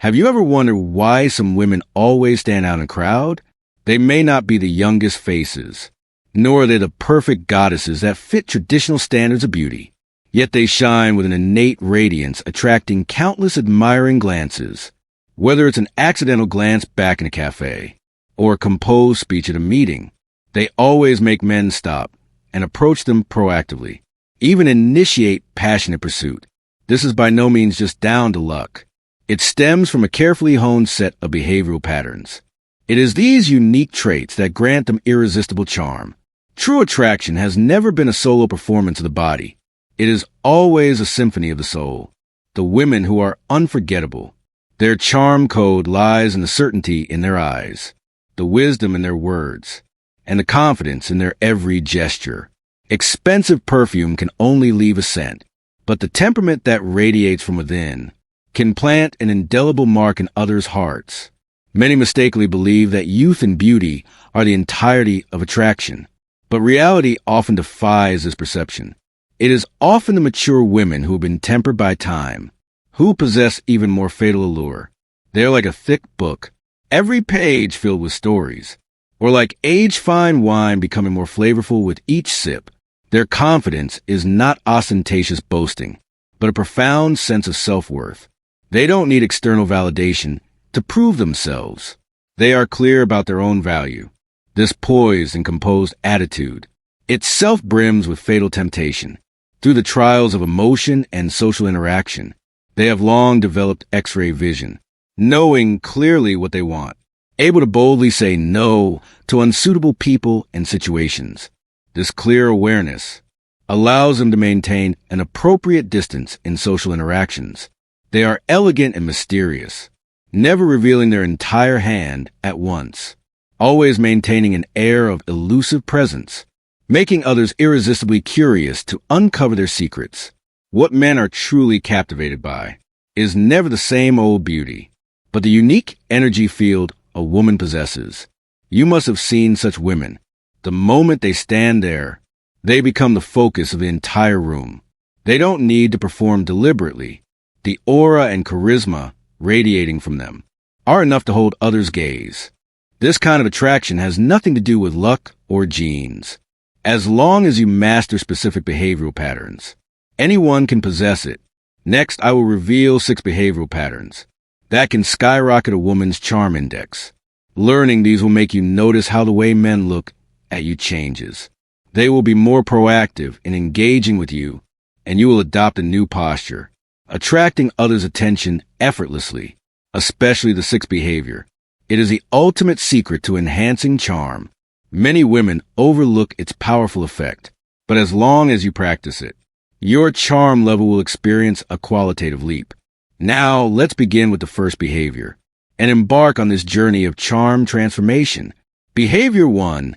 Have you ever wondered why some women always stand out in a crowd? They may not be the youngest faces, nor are they the perfect goddesses that fit traditional standards of beauty. Yet they shine with an innate radiance, attracting countless admiring glances. Whether it's an accidental glance back in a cafe or a composed speech at a meeting, they always make men stop and approach them proactively, even initiate passionate pursuit. This is by no means just down to luck. It stems from a carefully honed set of behavioral patterns. It is these unique traits that grant them irresistible charm. True attraction has never been a solo performance of the body. It is always a symphony of the soul. The women who are unforgettable. Their charm code lies in the certainty in their eyes, the wisdom in their words, and the confidence in their every gesture. Expensive perfume can only leave a scent, but the temperament that radiates from within can plant an indelible mark in others' hearts. Many mistakenly believe that youth and beauty are the entirety of attraction, but reality often defies this perception. It is often the mature women who have been tempered by time, who possess even more fatal allure. They are like a thick book, every page filled with stories, or like age-fine wine becoming more flavorful with each sip. Their confidence is not ostentatious boasting, but a profound sense of self-worth. They don't need external validation to prove themselves. They are clear about their own value. This poised and composed attitude itself brims with fatal temptation. Through the trials of emotion and social interaction, they have long developed X-ray vision, knowing clearly what they want, able to boldly say no to unsuitable people and situations. This clear awareness allows them to maintain an appropriate distance in social interactions. They are elegant and mysterious, never revealing their entire hand at once, always maintaining an air of elusive presence, making others irresistibly curious to uncover their secrets. What men are truly captivated by is never the same old beauty, but the unique energy field a woman possesses. You must have seen such women. The moment they stand there, they become the focus of the entire room. They don't need to perform deliberately. The aura and charisma radiating from them are enough to hold others' gaze. This kind of attraction has nothing to do with luck or genes. As long as you master specific behavioral patterns, anyone can possess it. Next, I will reveal 6 behavioral patterns that can skyrocket a woman's charm index. Learning these will make you notice how the way men look at you changes. They will be more proactive in engaging with you, and you will adopt a new posture, attracting others' attention effortlessly, especially the 6th behavior. It is the ultimate secret to enhancing charm. Many women overlook its powerful effect, but as long as you practice it, your charm level will experience a qualitative leap. Now, let's begin with the first behavior and embark on this journey of charm transformation. Behavior 1.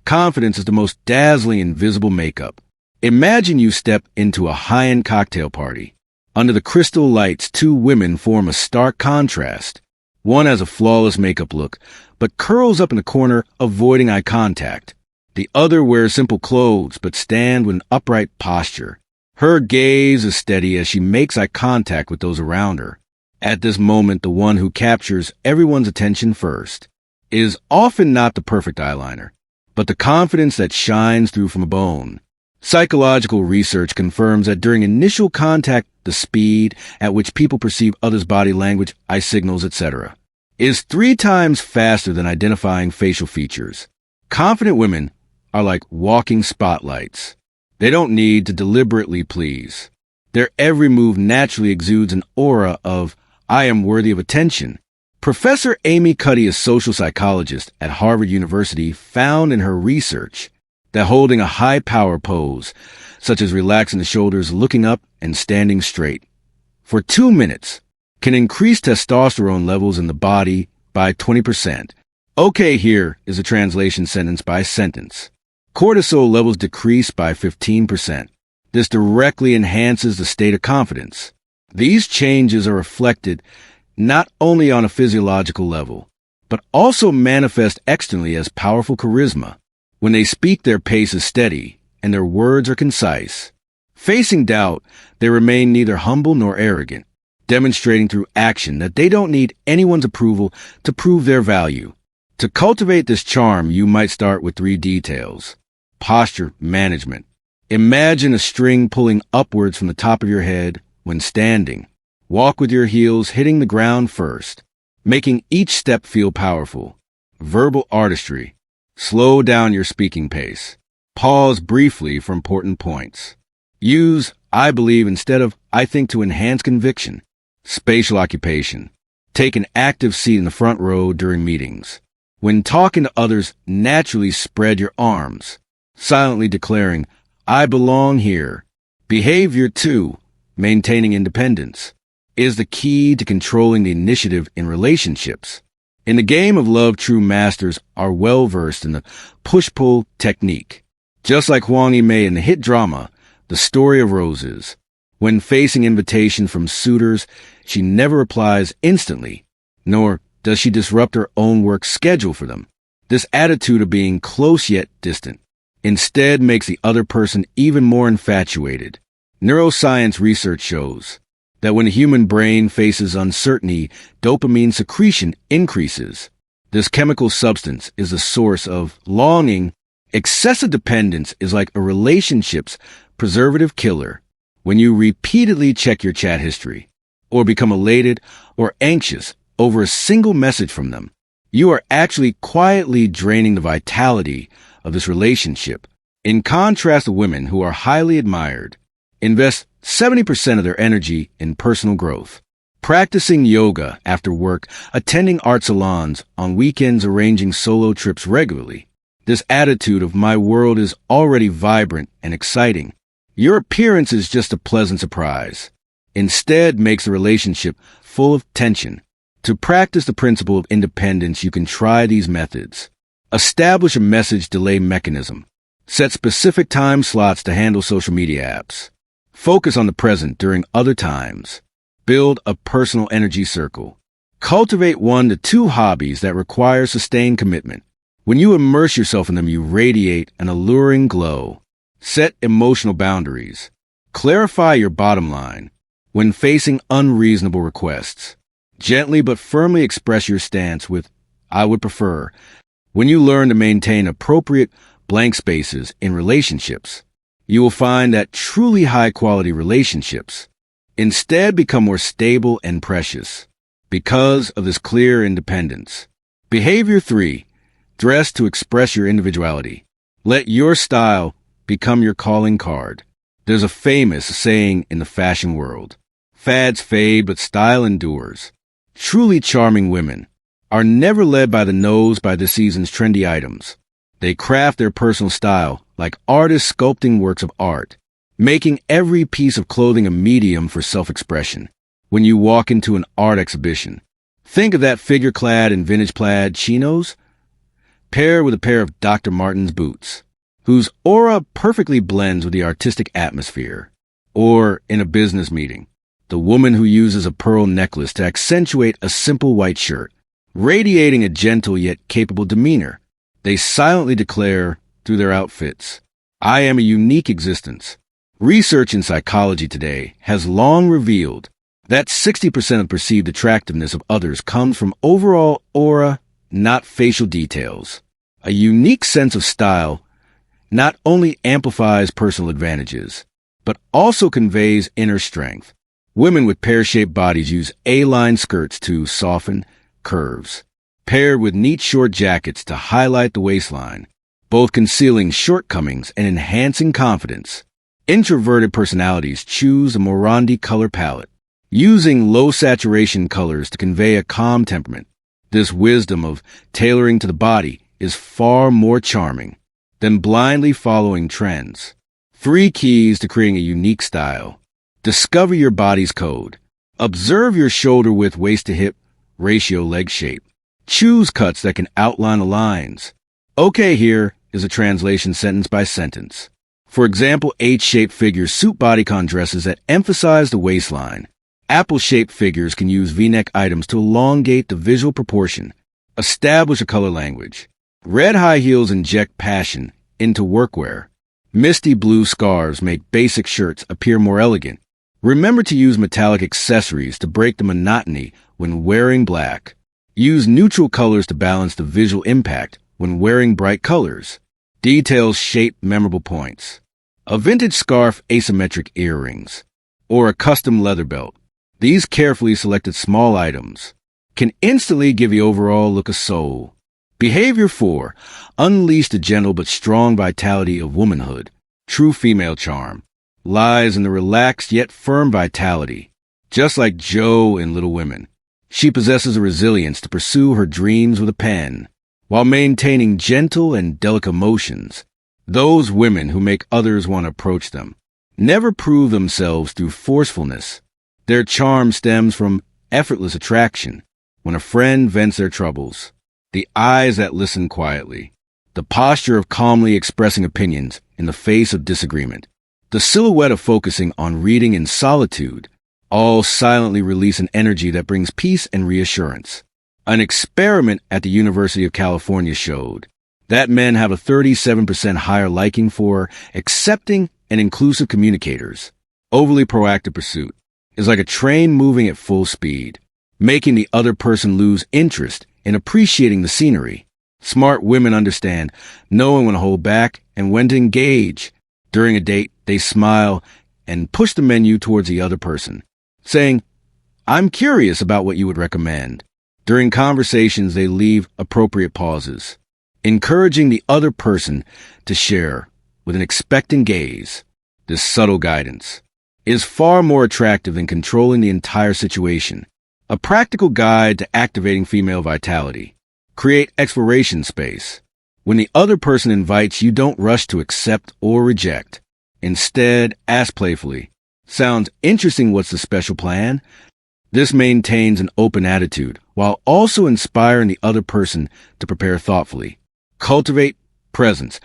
Confidence is the most dazzling invisible makeup. Imagine you step into a high-end cocktail party. Under the crystal lights, 2 women form a stark contrast. One has a flawless makeup look, but curls up in the corner, avoiding eye contact. The other wears simple clothes, but stand with an upright posture. Her gaze is steady as she makes eye contact with those around her. At this moment, the one who captures everyone's attention first is often not the perfect eyeliner, but the confidence that shines through from a bone. Psychological research confirms that during initial contact, the speed at which people perceive others' body language, eye signals, etc., is 3 times faster than identifying facial features. Confident women are like walking spotlights. They don't need to deliberately please. Their every move naturally exudes an aura of, I am worthy of attention. Professor Amy Cuddy, a social psychologist at Harvard University, found in her research that holding a high power pose, such as relaxing the shoulders, looking up, and standing straight, for 2 minutes, can increase testosterone levels in the body by 20%. Okay, here is a translation sentence by sentence. Cortisol levels decrease by 15%. This directly enhances the state of confidence. These changes are reflected not only on a physiological level, but also manifest externally as powerful charisma. When they speak, their pace is steady, and their words are concise. Facing doubt, they remain neither humble nor arrogant. demonstrating through action that they don't need anyone's approval to prove their value. To cultivate this charm, you might start with 3 details. Posture management. Imagine a string pulling upwards from the top of your head when standing. Walk with your heels hitting the ground first, making each step feel powerful. Verbal artistry. Slow down your speaking pace. Pause briefly for important points. Use I believe instead of I think to enhance conviction. Spatial occupation. Take an active seat in the front row during meetings. When talking to others, naturally spread your arms, silently declaring, I belong here. Behavior 2, maintaining independence, is the key to controlling the initiative in relationships. In the game of love, true masters are well versed in the push-pull technique. Just like Hwang Yi-mei in the hit drama, The Story of Roses. When facing invitation from suitors, she never replies instantly, nor does she disrupt her own work schedule for them. This attitude of being close yet distant instead makes the other person even more infatuated. Neuroscience research shows that when the human brain faces uncertainty, dopamine secretion increases. This chemical substance is the source of longing. Excessive dependence is like a relationship's preservative killer. When you repeatedly check your chat history, or become elated or anxious over a single message from them, you are actually quietly draining the vitality of this relationship. In contrast to women who are highly admired, invest 70% of their energy in personal growth. Practicing yoga after work, attending art salons on weekends, arranging solo trips regularly. This attitude of my world is already vibrant and exciting. Your appearance is just a pleasant surprise. Instead, makes the relationship full of tension. To practice the principle of independence, you can try these methods. Establish a message delay mechanism. Set specific time slots to handle social media apps. Focus on the present during other times. Build a personal energy circle. Cultivate 1 to 2 hobbies that require sustained commitment. When you immerse yourself in them, you radiate an alluring glow. Set emotional boundaries. Clarify your bottom line. When facing unreasonable requests, gently but firmly express your stance with, I would prefer. When you learn to maintain appropriate blank spaces in relationships, you will find that truly high-quality relationships instead become more stable and precious because of this clear independence. Behavior 3, dress to express your individuality. Let your style become your calling card. There's a famous saying in the fashion world, fads fade, but style endures. Truly charming women are never led by the nose by this season's trendy items. They craft their personal style like artists sculpting works of art, making every piece of clothing a medium for self-expression. When you walk into an art exhibition, think of that figure clad in vintage plaid chinos, paired with a pair of Dr. Martens boots, whose aura perfectly blends with the artistic atmosphere. Or in a business meeting, the woman who uses a pearl necklace to accentuate a simple white shirt, radiating a gentle yet capable demeanor. They silently declare through their outfits, I am a unique existence. Research in psychology today has long revealed that 60% of perceived attractiveness of others comes from overall aura, not facial details. A unique sense of style not only amplifies personal advantages, but also conveys inner strength. Women with pear-shaped bodies use A-line skirts to soften curves, paired with neat short jackets to highlight the waistline, both concealing shortcomings and enhancing confidence. Introverted personalities choose a Morandi color palette, using low saturation colors to convey a calm temperament. This wisdom of tailoring to the body is far more charming than blindly following trends. 3 keys to creating a unique style. Discover your body's code. Observe your shoulder width, waist to hip ratio, leg shape. Choose cuts that can outline the lines. Okay, here is a translation sentence by sentence. For example, H-shaped figures suit bodycon dresses that emphasize the waistline. Apple-shaped figures can use V-neck items to elongate the visual proportion. Establish a color language. Red high heels inject passion into workwear. Misty blue scarves make basic shirts appear more elegant. Remember to use metallic accessories to break the monotony when wearing black. Use neutral colors to balance the visual impact when wearing bright colors. Details shape memorable points. A vintage scarf, asymmetric earrings, or a custom leather belt. These carefully selected small items can instantly give the overall look of soul. Behavior 4. Unleash the gentle but strong vitality of womanhood. True female charm lies in the relaxed yet firm vitality. Just like Jo in Little Women, she possesses a resilience to pursue her dreams with a pen, while maintaining gentle and delicate emotions. Those women who make others want to approach them never prove themselves through forcefulness. Their charm stems from effortless attraction. When a friend vents their troubles, the eyes that listen quietly, the posture of calmly expressing opinions in the face of disagreement, the silhouette of focusing on reading in solitude, all silently release an energy that brings peace and reassurance. An experiment at the University of California showed that men have a 37% higher liking for accepting and inclusive communicators. Overly proactive pursuit is like a train moving at full speed, making the other person lose interest in appreciating the scenery. Smart women understand knowing when to hold back and when to engage. During a date, they smile and push the menu towards the other person, saying, "I'm curious about what you would recommend." During conversations, they leave appropriate pauses, encouraging the other person to share with an expectant gaze. This subtle guidance is far more attractive than controlling the entire situation. A practical guide to activating female vitality. Create exploration space. When the other person invites, you don't rush to accept or reject. Instead, ask playfully, "Sounds interesting, what's the special plan?" This maintains an open attitude while also inspiring the other person to prepare thoughtfully. Cultivate presence.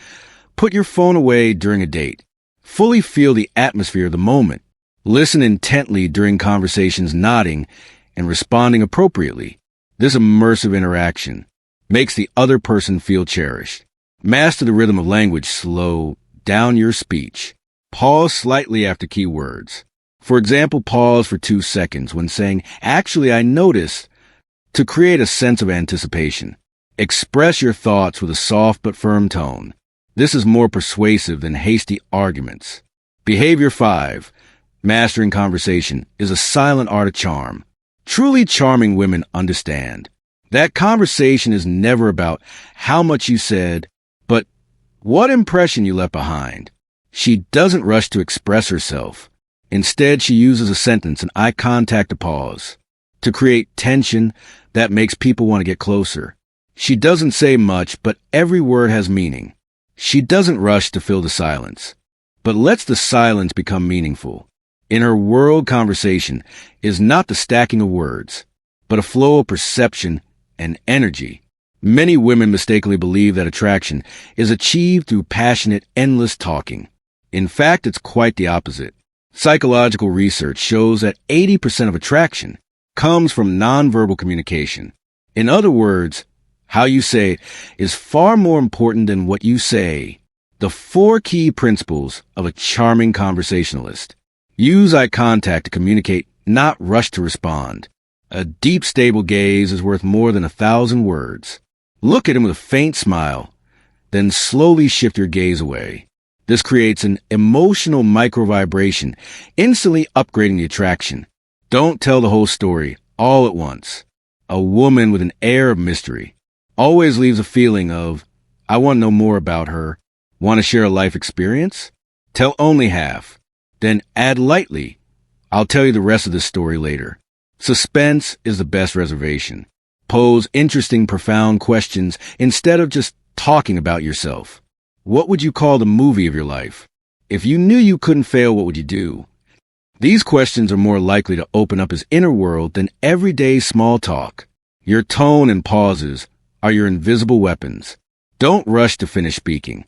Put your phone away during a date. Fully feel the atmosphere of the moment. Listen intently during conversations, nodding and responding appropriately. This immersive interaction makes the other person feel cherished. Master the rhythm of language. Slow down your speech. Pause slightly after key words. For example, pause for 2 seconds when saying, "Actually, I noticed," to create a sense of anticipation. Express your thoughts with a soft but firm tone. This is more persuasive than hasty arguments. Behavior 5. Mastering conversation is a silent art of charm. Truly charming women understand that conversation is never about how much you said, but what impression you left behind. She doesn't rush to express herself. Instead, she uses a sentence and eye contact to pause, to create tension that makes people want to get closer. She doesn't say much, but every word has meaning. She doesn't rush to fill the silence, but lets the silence become meaningful. In her world, conversation is not the stacking of words, but a flow of perception and energy. Many women mistakenly believe that attraction is achieved through passionate, endless talking. In fact, it's quite the opposite. Psychological research shows that 80% of attraction comes from nonverbal communication. In other words, how you say it is far more important than what you say. The 4 key principles of a charming conversationalist. Use eye contact to communicate, not rush to respond. A deep, stable gaze is worth more than 1,000 words. Look at him with a faint smile, then slowly shift your gaze away. This creates an emotional microvibration, instantly upgrading the attraction. Don't tell the whole story all at once. A woman with an air of mystery always leaves a feeling of, "I want to know more about her." Want to share a life experience? Tell only half. Then add lightly, "I'll tell you the rest of this story later." Suspense is the best reservation. Pose interesting, profound questions instead of just talking about yourself. What would you call the movie of your life? If you knew you couldn't fail, what would you do? These questions are more likely to open up his inner world than everyday small talk. Your tone and pauses are your invisible weapons. Don't rush to finish speaking.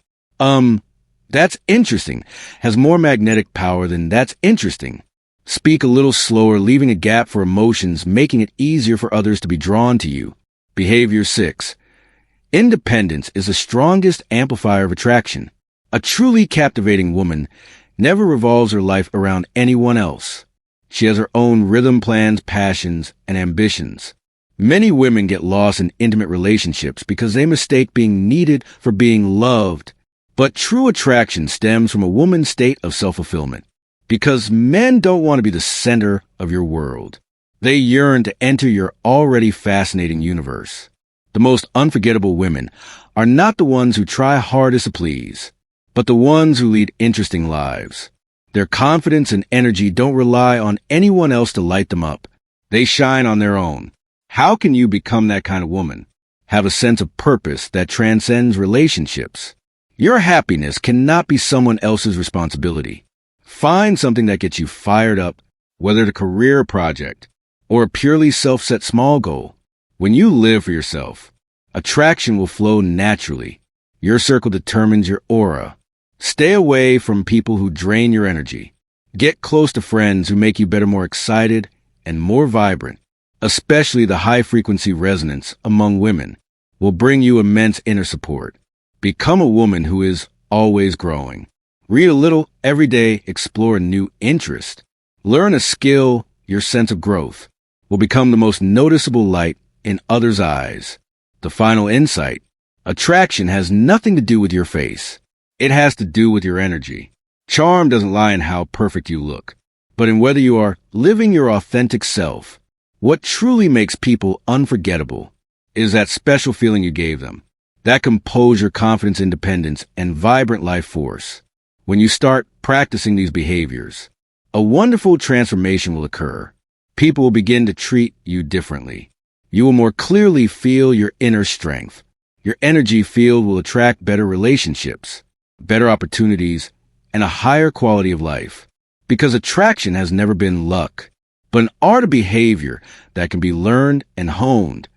That's interesting has more magnetic power than "that's interesting." Speak a little slower, leaving a gap for emotions, making it easier for others to be drawn to you. Behavior 6. Independence is the strongest amplifier of attraction. A truly captivating woman never revolves her life around anyone else. She has her own rhythm, plans, passions, and ambitions. Many women get lost in intimate relationships because they mistake being needed for being loved. But true attraction stems from a woman's state of self-fulfillment. Because men don't want to be the center of your world. They yearn to enter your already fascinating universe. The most unforgettable women are not the ones who try hardest to please, but the ones who lead interesting lives. Their confidence and energy don't rely on anyone else to light them up. They shine on their own. How can you become that kind of woman? Have a sense of purpose that transcends relationships. Your happiness cannot be someone else's responsibility. Find something that gets you fired up, whether it's a career project or a purely self-set small goal. When you live for yourself, attraction will flow naturally. Your circle determines your aura. Stay away from people who drain your energy. Get close to friends who make you better, more excited, and more vibrant. Especially the high-frequency resonance among women will bring you immense inner support. Become a woman who is always growing. Read a little every day, explore a new interest. Learn a skill. Your sense of growth will become the most noticeable light in others' eyes. The final insight: attraction has nothing to do with your face. It has to do with your energy. Charm doesn't lie in how perfect you look, but in whether you are living your authentic self. What truly makes people unforgettable is that special feeling you gave them, that composure, confidence, independence, and vibrant life force. When you start practicing these behaviors, a wonderful transformation will occur. People will begin to treat you differently. You will more clearly feel your inner strength. Your energy field will attract better relationships, better opportunities, and a higher quality of life. Because attraction has never been luck, but an art of behavior that can be learned and honed.